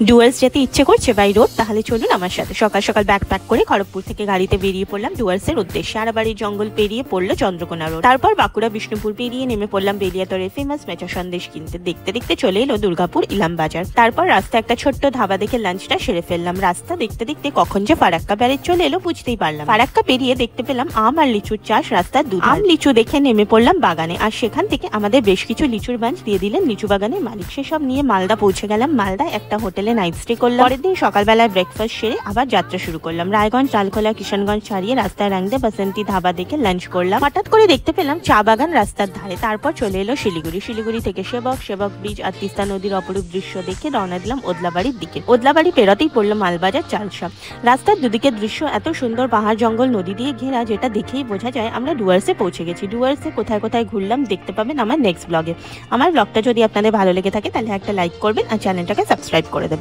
ডুয়ার্স যেতে ইচ্ছে করছে বাই রোড, তাহলে চলুন আমার সাথে। সকাল সকাল ব্যাগ প্যাক করে খড়গপুর থেকে গাড়িতে বেরিয়ে পড়লাম ডুয়ার্সের উদ্দেশ্যে। আরাবাড়ির জঙ্গল পেরিয়ে পড়লো চন্দ্রকোনা রোড, তারপর বাঁকুড়া বিষ্ণুপুর পেরিয়ে নেমে পড়লাম বেলিয়াতরের ফেমাস মেচা সন্দেশ কিনতে। দেখতে দেখতে চলে এলো দুর্গাপুর ইলাম বাজার। তারপর রাস্তা একটা ছোট্ট ধাবা দেখে লাঞ্চটা সেরে ফেললাম। রাস্তা দেখতে দেখতে কখন যে ফারাক্কা ব্যারেজ চলে এলো বুঝতেই পারলাম। ফারাক্কা পেরিয়ে দেখতে পেলাম আম আর লিচুর চাষ রাস্তার দুধারে। আম লিচু দেখে নেমে পড়লাম বাগানে, আর সেখান থেকে আমাদের বেশ কিছু লিচুর বাঞ্চ দিয়ে দিলেন লিচু বাগানের মালিক। সেসব নিয়ে মালদা পৌঁছে গেলাম। মালদা একটা হোটেলে নাইট স্টে করলাম। পরের দিন সকালবেলায় ব্রেকফাস্ট সেরে আবার যাত্রা শুরু করলাম। রায়গঞ্জ, লালখোলা, কিষানগঞ্জ ছাড়িয়ে রাস্তায় রাংদে বাসন্তী ধাবা দেখে লাঞ্চ করলাম। হঠাৎ করে দেখতে পেলাম চা বাগান রাস্তার ধারে। তারপর চলে এলো শিলিগুড়ি। শিলিগুড়ি থেকে সেবক ব্রিজ আর তিস্তা নদীর অপরূপ দৃশ্য দেখে রওনা দিলাম ওদলাবাড়ির দিকে। ওদলাবাড়ি পেরোতেই পড়লো মালবাজার চাল শপ। রাস্তার দুদিকের দৃশ্য এত সুন্দর, পাহাড় জঙ্গল নদী দিয়ে ঘেরা, যেটা দেখেই বোঝা যায় আমরা ডুয়ার্সে পৌঁছে গেছি। ডুয়ার্সে কোথায় কোথায় ঘুরলাম দেখতে পাবেন আমার নেক্সট ব্লগে। আমার ব্লগটা যদি আপনাদের ভালো লেগে থাকে তাহলে একটা লাইক করবেন আর চ্যানেলটাকে সাবস্ক্রাইব করে দেবেন।